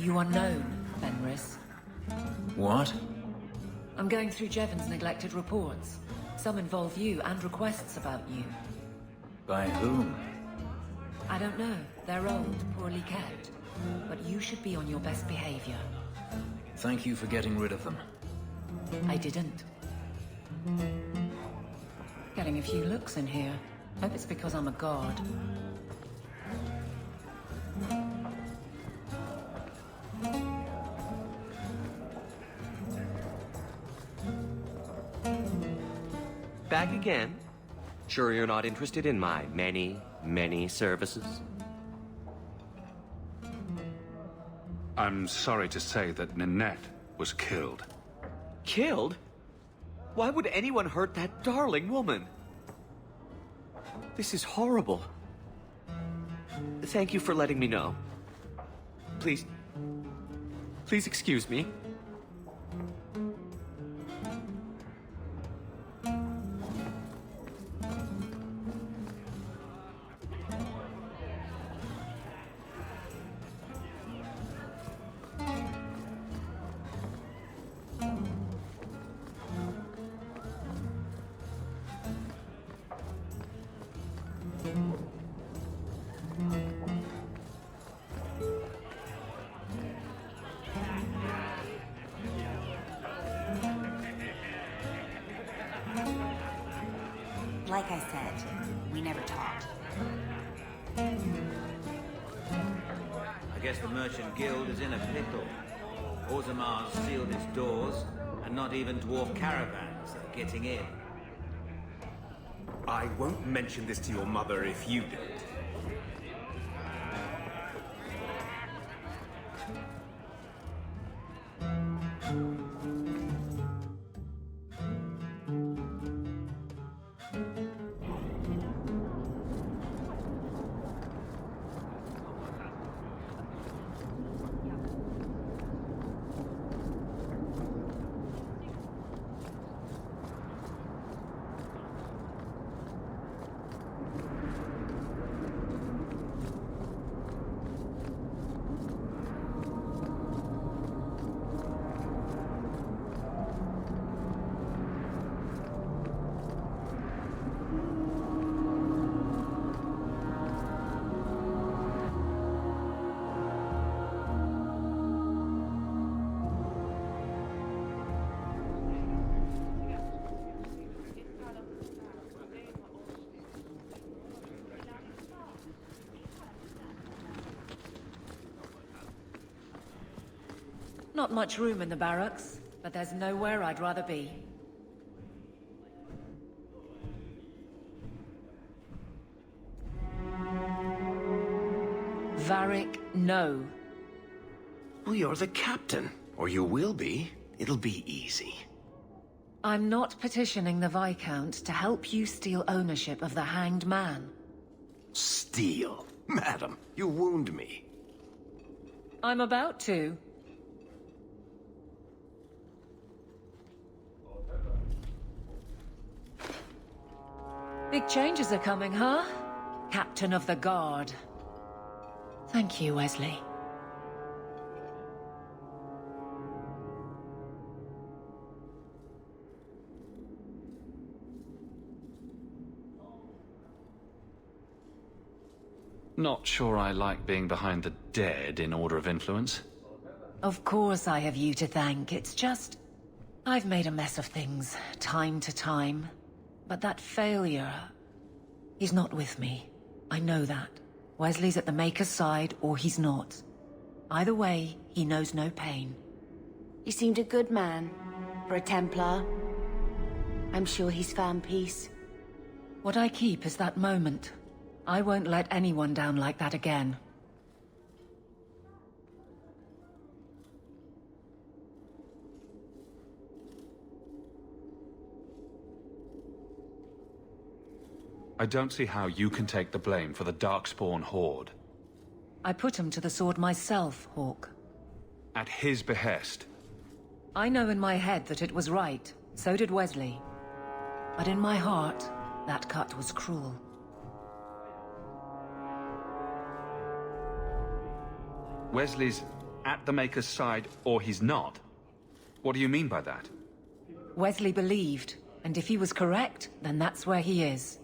You are known, Fenris. What? I'm going through Jevon's neglected reports. Some involve you and requests about you. By whom? I don't know. They're old, poorly kept. But you should be on your best behavior. Thank you for getting rid of them. I didn't. Getting a few looks in here. Hope it's because I'm a god. Back again? Sure you're not interested in my many, many services? I'm sorry to say that Ninette was killed. Killed? Why would anyone hurt that darling woman? This is horrible. Thank you for letting me know. Please excuse me. Like I said, we never talked. I guess the Merchant Guild is in a pickle. Orzamar's sealed its doors, and not even dwarf caravans are getting in. I won't mention this to your mother if you don't. Not much room in the barracks, but there's nowhere I'd rather be. Varric, no. Well, you're the captain. Or you will be. It'll be easy. I'm not petitioning the Viscount to help you steal ownership of the Hanged Man. Steal? Madam, you wound me. I'm about to. Big changes are coming, huh? Captain of the Guard. Thank you, Wesley. Not sure I like being behind the dead in order of influence. Of course I have you to thank. It's just... I've made a mess of things, time to time. But that failure... He's not with me. I know that. Wesley's at the Maker's side, or he's not. Either way, he knows no pain. He seemed a good man. For a Templar. I'm sure he's found peace. What I keep is that moment. I won't let anyone down like that again. I don't see how you can take the blame for the Darkspawn Horde. I put him to the sword myself, Hawke. At his behest. I know in my head that it was right. So did Wesley. But in my heart, that cut was cruel. Wesley's at the Maker's side or he's not. What do you mean by that? Wesley believed, and if he was correct, then that's where he is.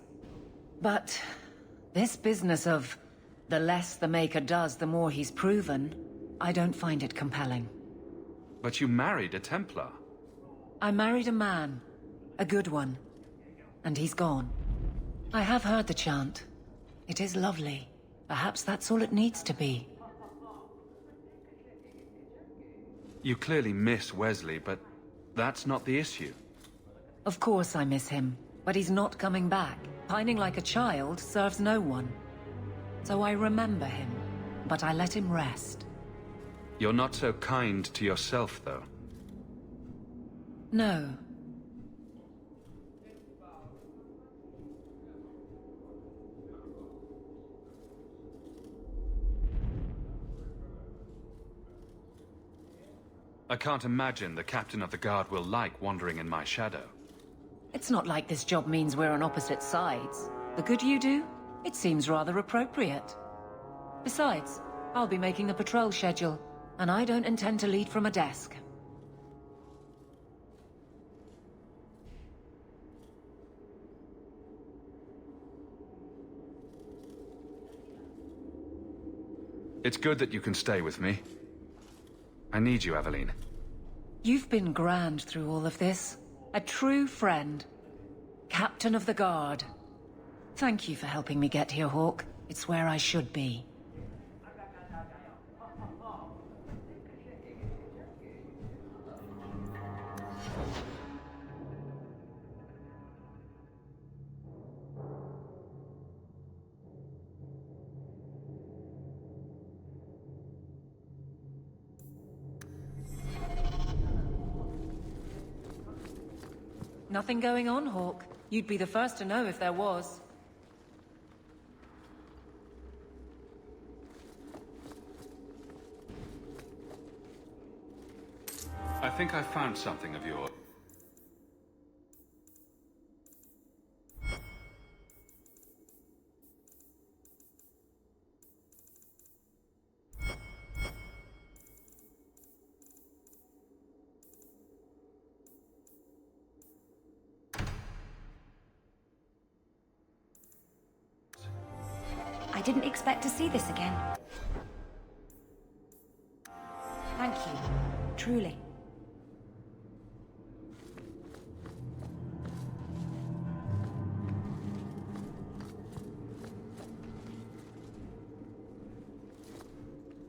But this business of the less the Maker does, the more he's proven, I don't find it compelling. But you married a Templar. I married a man, a good one, and he's gone. I have heard the chant. It is lovely. Perhaps that's all it needs to be. You clearly miss Wesley, but that's not the issue. Of course I miss him, but he's not coming back. Pining like a child serves no one. So I remember him, but I let him rest. You're not so kind to yourself, though. No. I can't imagine the captain of the guard will like wandering in my shadow. It's not like this job means we're on opposite sides. The good you do, it seems rather appropriate. Besides, I'll be making a patrol schedule, and I don't intend to lead from a desk. It's good that you can stay with me. I need you, Aveline. You've been grand through all of this. A true friend. Captain of the Guard. Thank you for helping me get here, Hawke. It's where I should be. Nothing going on, Hawke. You'd be the first to know if there was. I think I found something of yours. I didn't expect to see this again. Thank you. Truly.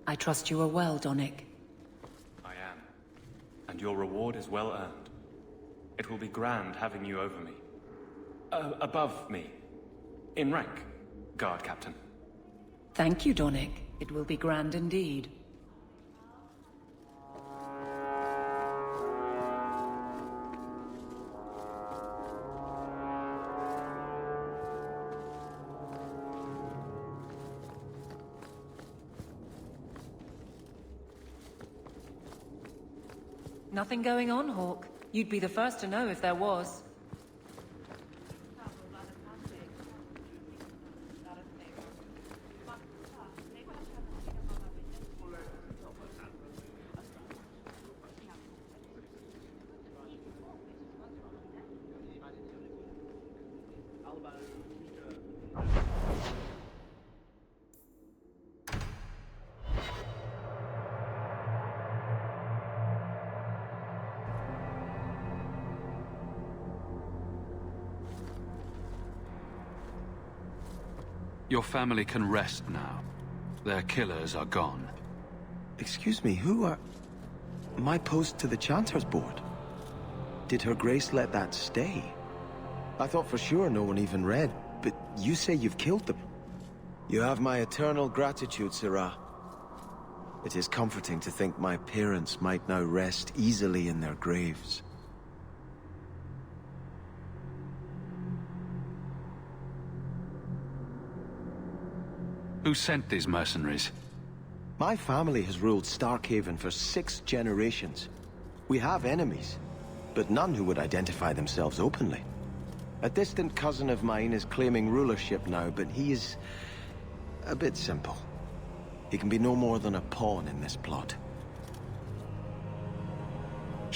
I trust you are well, Donnic. I am. And your reward is well earned. It will be grand having you over me. Above me. In rank, Guard Captain. Thank you, Donnic. It will be grand indeed. Nothing going on, Hawke. You'd be the first to know if there was. Your family can rest now. Their killers are gone. Excuse me, who are... My post to the Chanter's Board? Did Her Grace let that stay? I thought for sure no one even read, but you say you've killed them. You have my eternal gratitude, Sirrah. It is comforting to think my parents might now rest easily in their graves. Who sent these mercenaries? My family has ruled Starkhaven for 6 generations. We have enemies, but none who would identify themselves openly. A distant cousin of mine is claiming rulership now, but he is... a bit simple. He can be no more than a pawn in this plot.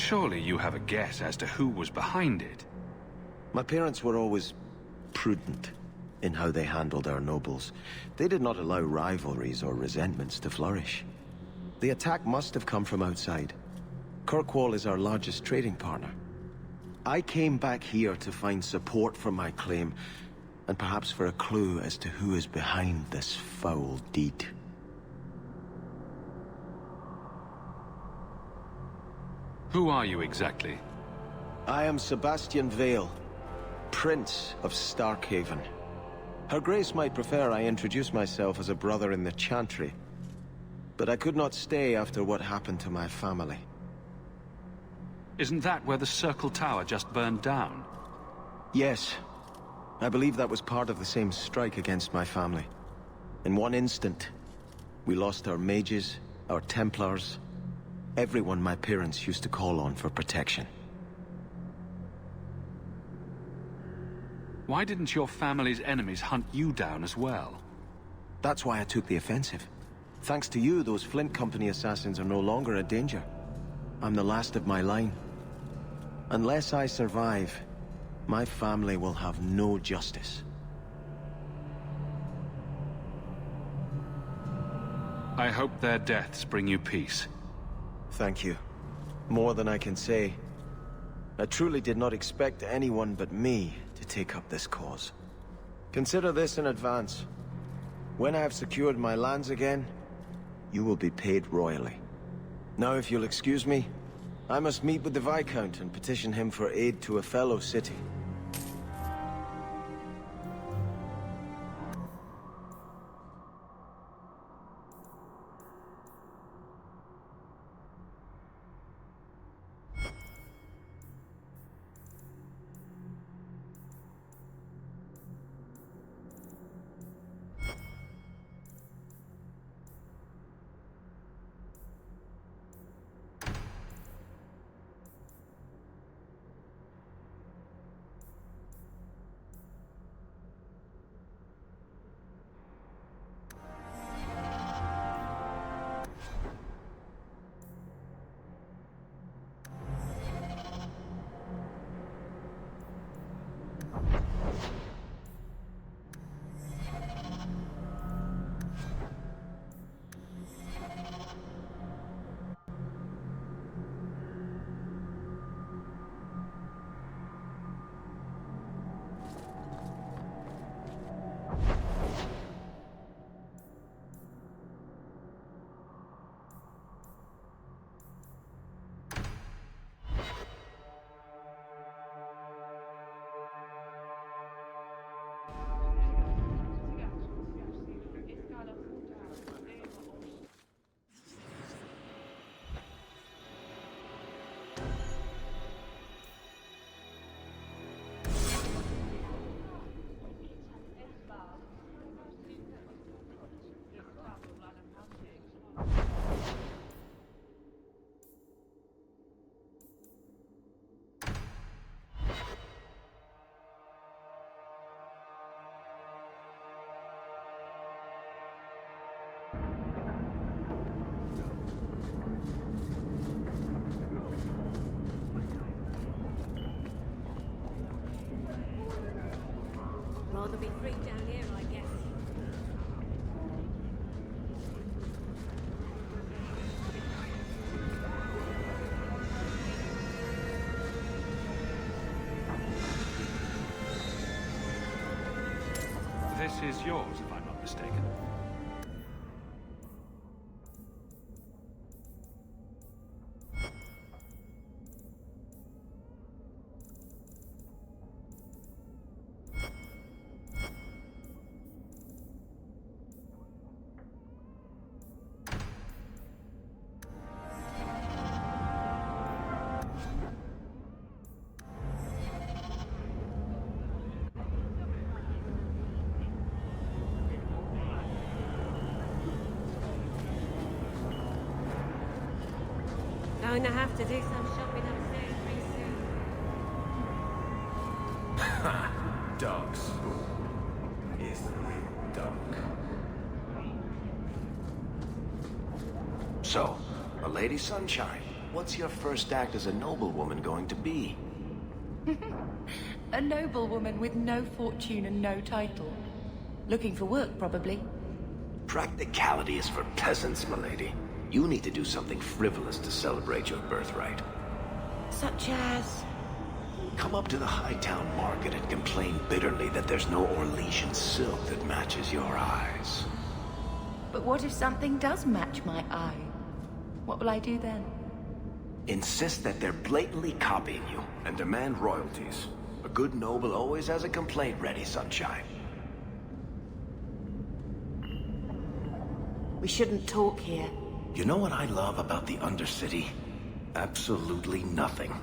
Surely you have a guess as to who was behind it. My parents were always prudent in how they handled our nobles. They did not allow rivalries or resentments to flourish. The attack must have come from outside. Kirkwall is our largest trading partner. I came back here to find support for my claim, and perhaps for a clue as to who is behind this foul deed. Who are you exactly? I am Sebastian Vale, Prince of Starkhaven. Her Grace might prefer I introduce myself as a brother in the Chantry, but I could not stay after what happened to my family. Isn't that where the Circle Tower just burned down? Yes. I believe that was part of the same strike against my family. In one instant, we lost our mages, our Templars, everyone my parents used to call on for protection. Why didn't your family's enemies hunt you down as well? That's why I took the offensive. Thanks to you, those Flint Company assassins are no longer a danger. I'm the last of my line. Unless I survive, my family will have no justice. I hope their deaths bring you peace. Thank you. More than I can say. I truly did not expect anyone but me to take up this cause. Consider this in advance. When I have secured my lands again, you will be paid royally. Now, if you'll excuse me, I must meet with the Viscount and petition him for aid to a fellow city. Rather be free down here, I guess. This is yours, if I'm not mistaken. Going to have to do some shopping upstairs pretty soon. Dogs. Is the real dog. So, a Lady Sunshine. What's your first act as a noblewoman going to be? A noblewoman with no fortune and no title. Looking for work, probably. Practicality is for peasants, milady. You need to do something frivolous to celebrate your birthright. Such as... Come up to the Hightown Market and complain bitterly that there's no Orlesian silk that matches your eyes. But what if something does match my eye? What will I do then? Insist that they're blatantly copying you and demand royalties. A good noble always has a complaint ready, Sunshine. We shouldn't talk here. You know what I love about the Undercity? Absolutely nothing.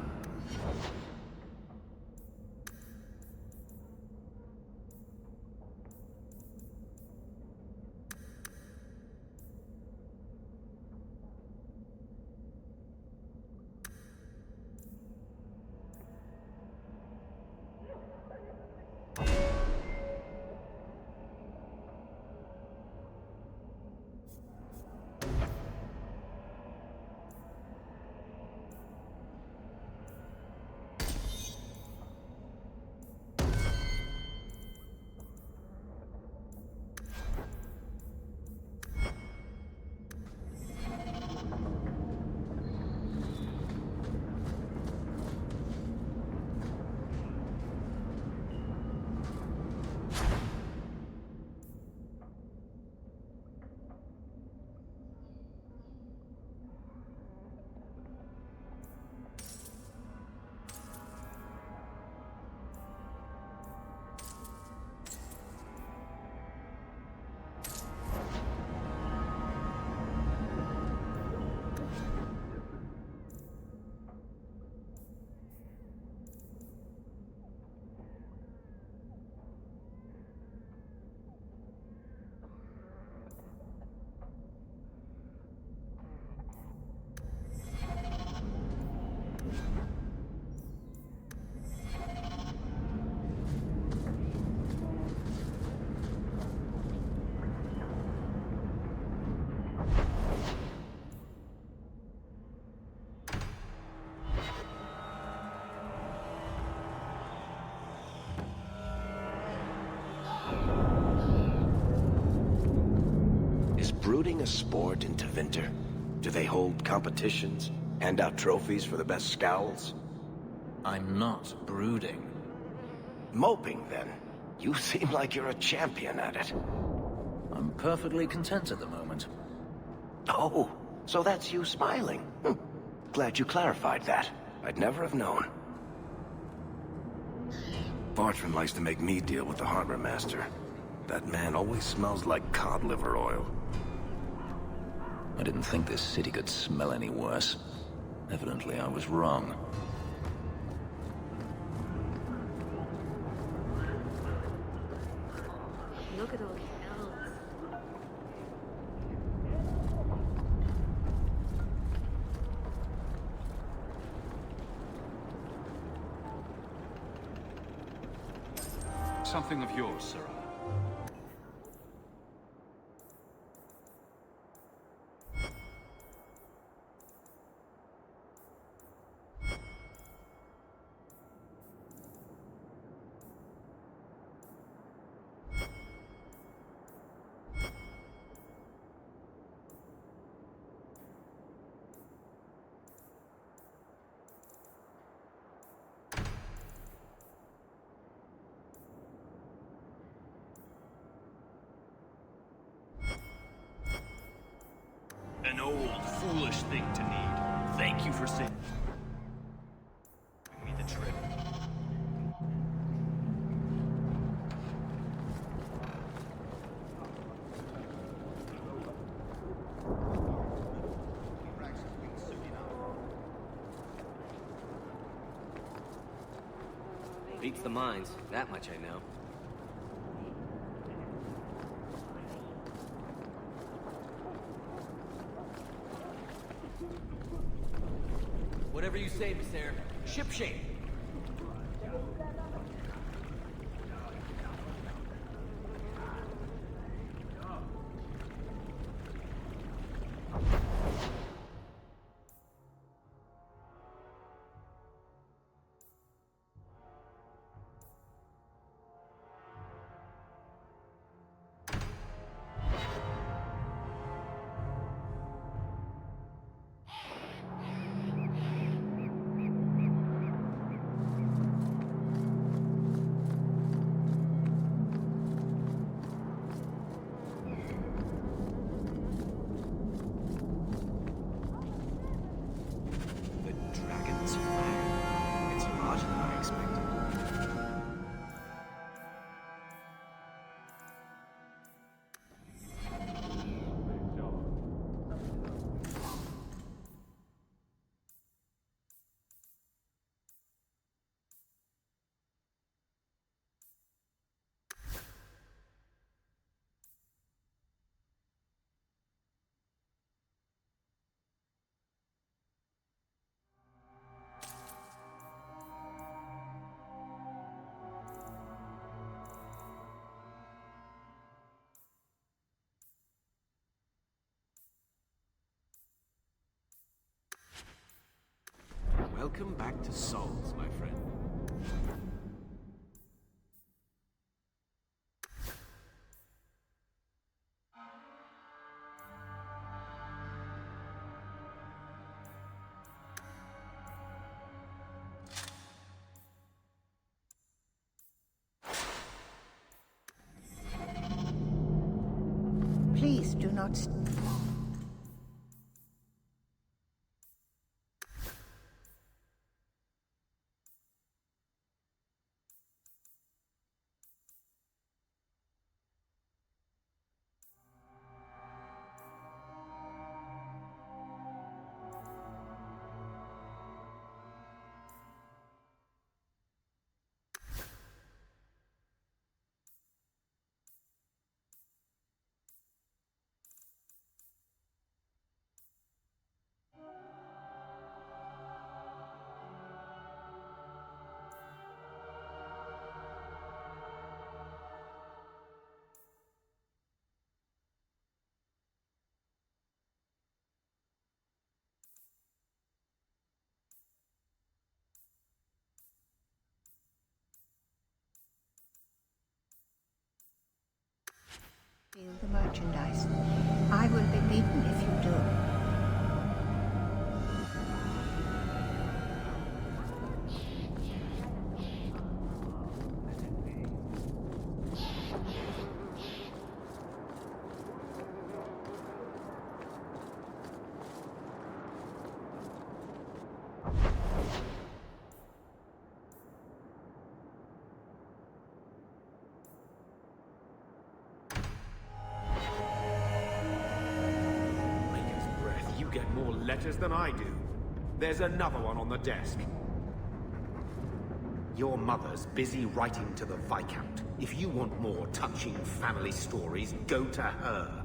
Brooding a sport in Tevinter? Do they hold competitions? Hand out trophies for the best scowls? I'm not brooding. Moping, then? You seem like you're a champion at it. I'm perfectly content at the moment. Oh, so that's you smiling. Glad you clarified that. I'd never have known. Bartram likes to make me deal with the harbor master. That man always smells like cod liver oil. I didn't think this city could smell any worse. Evidently, I was wrong. Look at all the elves. Something of yours, Sarah. An old, foolish thing to need. Thank you for saying me the trip. Beats the mines, that much I know. Whatever you say, Miss Air. Ship shape. Welcome back to Souls, my friend. Please do not... Steal the merchandise. I will be beaten if you do. Get more letters than I do. There's another one on the desk. Your mother's busy writing to the Viscount. If you want more touching family stories, go to her.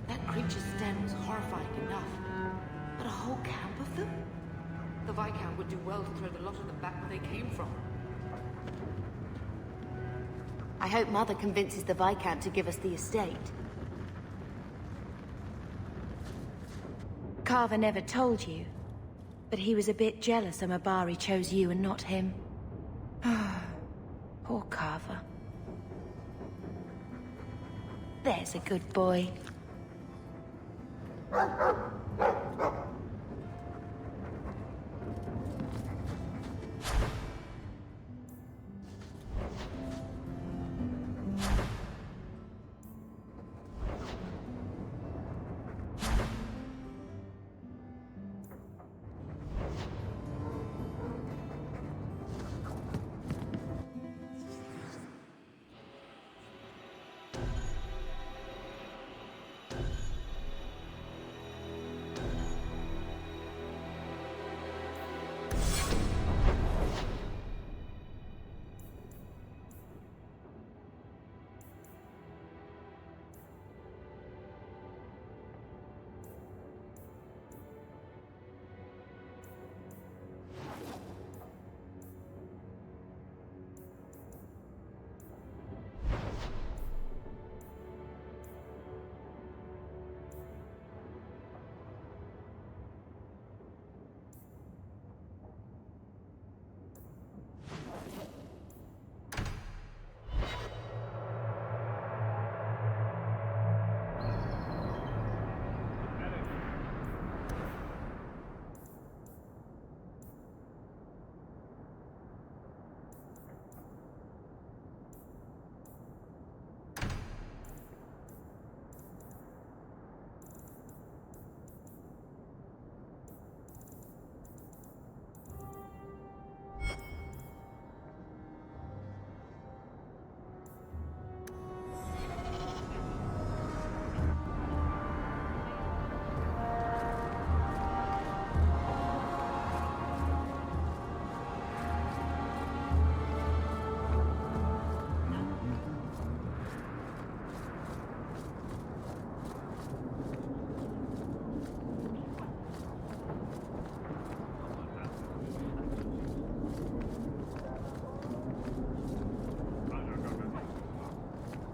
That creature's stand was horrifying enough. But a whole camp of them? The Viscount would do well to throw the lot of them back where they came from. I hope Mother convinces the Viscount to give us the estate. Carver never told you, but he was a bit jealous Amabari chose you and not him. Poor Carver. There's a good boy.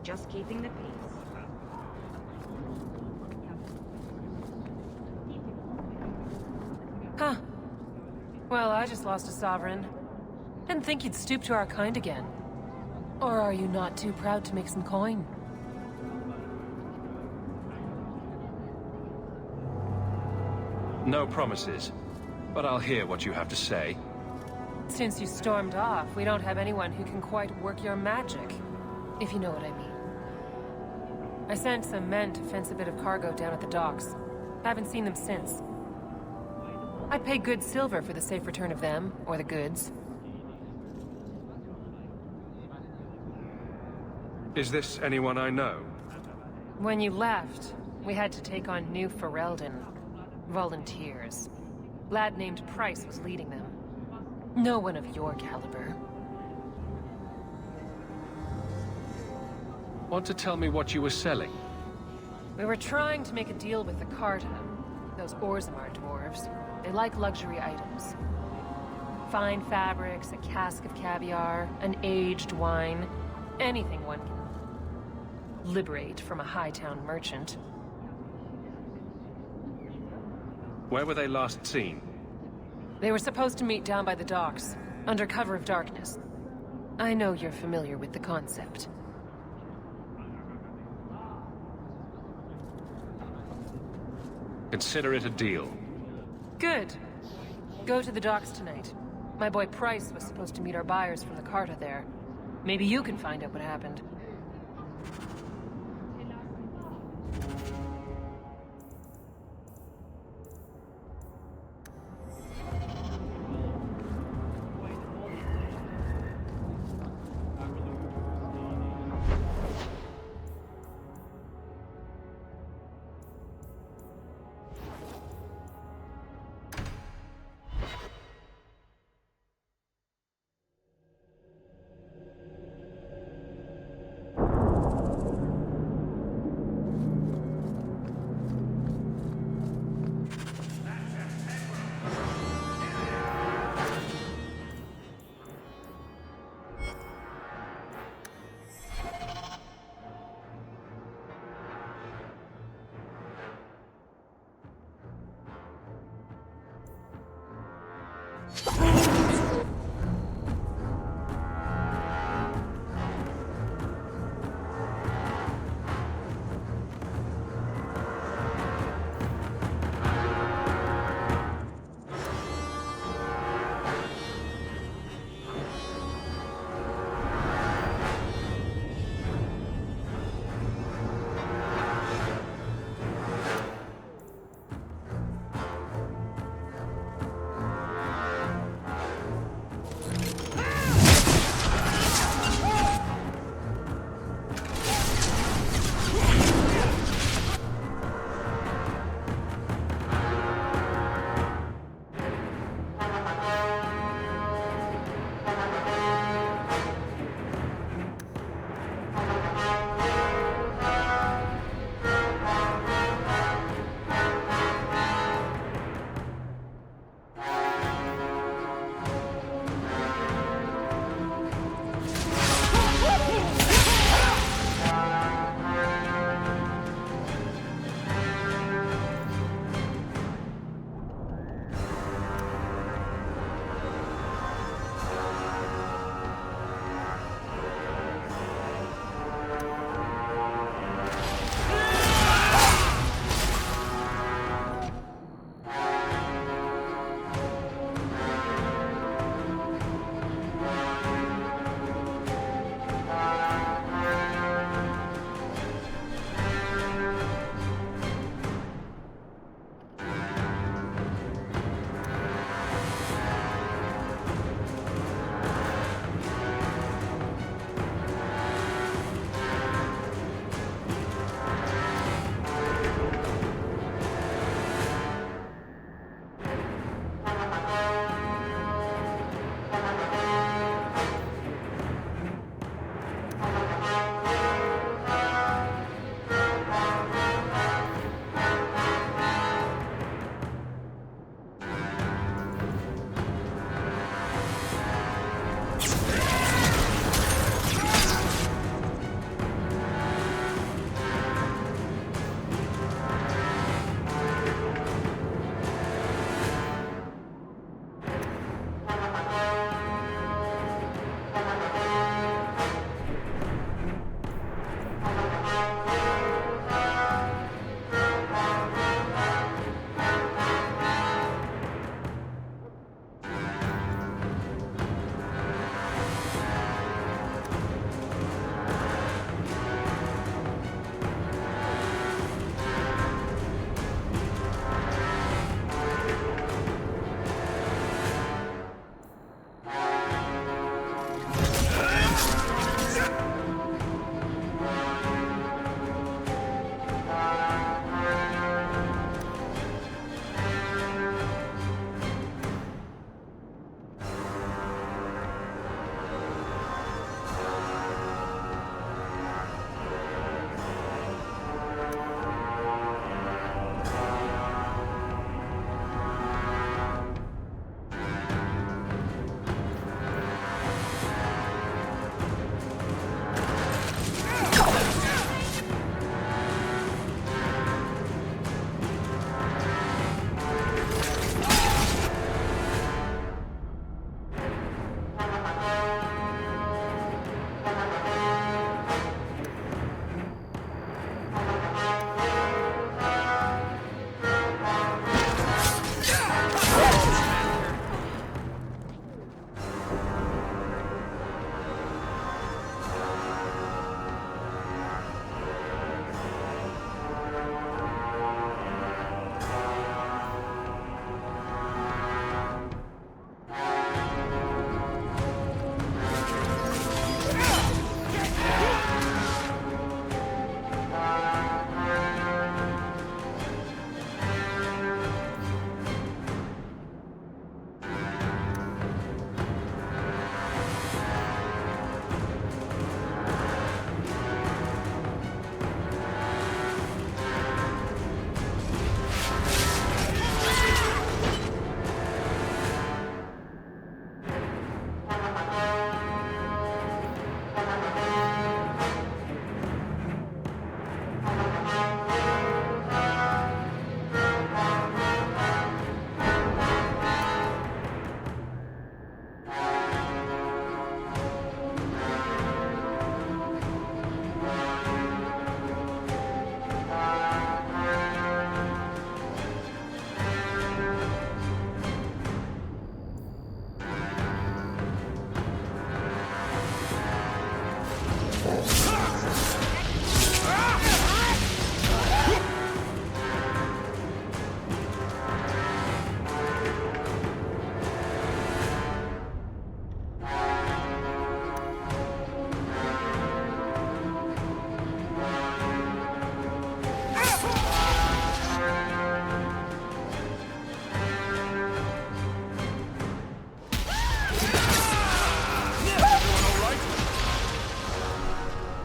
Just keeping the peace. Huh. Well, I just lost a sovereign. Didn't think you'd stoop to our kind again. Or are you not too proud to make some coin? No promises, but I'll hear what you have to say. Since you stormed off, we don't have anyone who can quite work your magic, if you know what I mean. I sent some men to fence a bit of cargo down at the docks. Haven't seen them since. I'd pay good silver for the safe return of them, or the goods. Is this anyone I know? When you left, we had to take on New Ferelden. Volunteers. Lad named Price was leading them. No one of your caliber. Want to tell me what you were selling? We were trying to make a deal with the Carta. Those Orzammar dwarves. They like luxury items. Fine fabrics, a cask of caviar, an aged wine. Anything one can liberate from a Hightown merchant. Where were they last seen? They were supposed to meet down by the docks, under cover of darkness. I know you're familiar with the concept. Consider it a deal. Good. Go to the docks tonight. My boy Price was supposed to meet our buyers from the Carta there. Maybe you can find out what happened.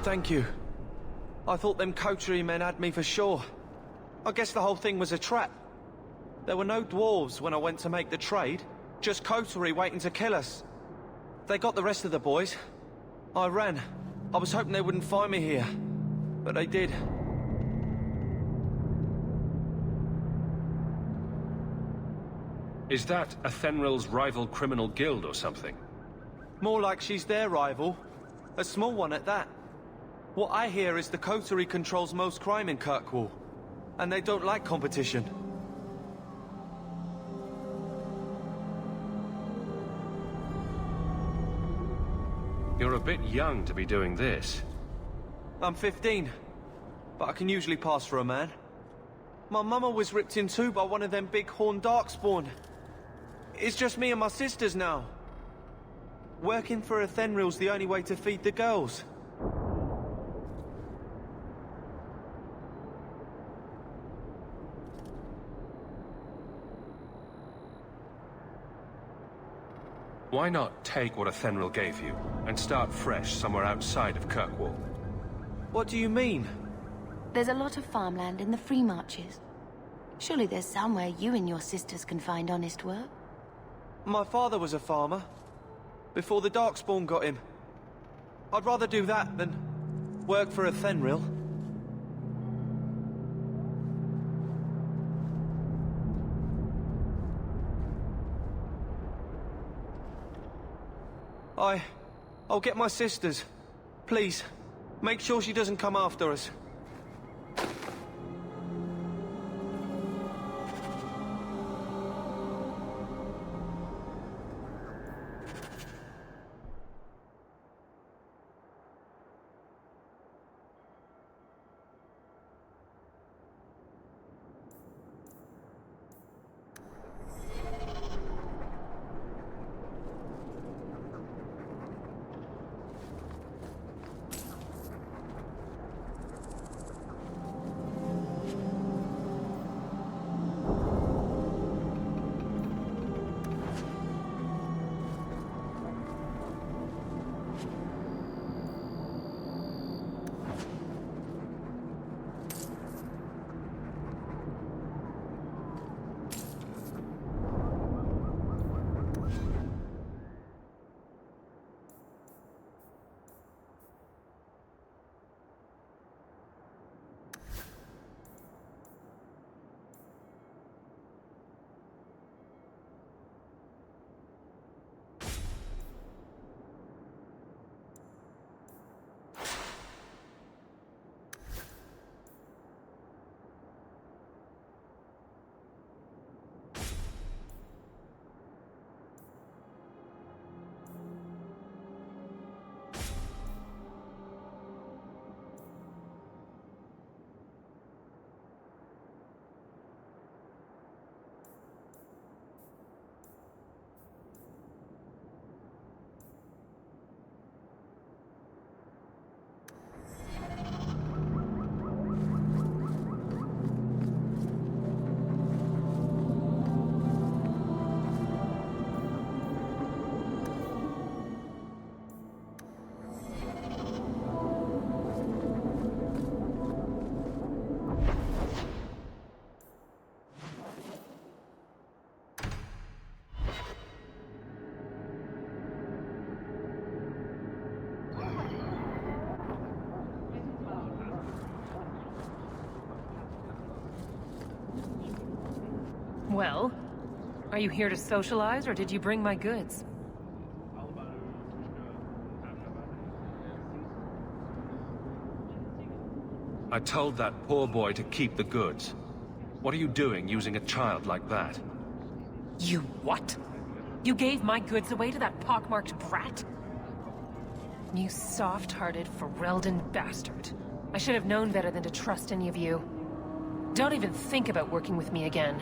Thank you. I thought them coterie men had me for sure. I guess the whole thing was a trap. There were no dwarves when I went to make the trade. Just coterie waiting to kill us. They got the rest of the boys. I ran. I was hoping they wouldn't find me here. But they did. Is that Athenril's rival criminal guild or something? More like she's their rival. A small one at that. What I hear is the coterie controls most crime in Kirkwall. And they don't like competition. You're a bit young to be doing this. I'm 15, but I can usually pass for a man. My mama was ripped in two by one of them big horned darkspawn. It's just me and my sisters now. Working for Athenril's the only way to feed the girls. Why not take what Athenril gave you, and start fresh somewhere outside of Kirkwall? What do you mean? There's a lot of farmland in the Free Marches. Surely there's somewhere you and your sisters can find honest work. My father was a farmer. Before the Darkspawn got him. I'd rather do that than work for Athenril. I'll get my sisters. Please, make sure she doesn't come after us. Well, are you here to socialize, or did you bring my goods? I told that poor boy to keep the goods. What are you doing using a child like that? You what? You gave my goods away to that pockmarked brat? You soft-hearted Ferelden bastard. I should have known better than to trust any of you. Don't even think about working with me again.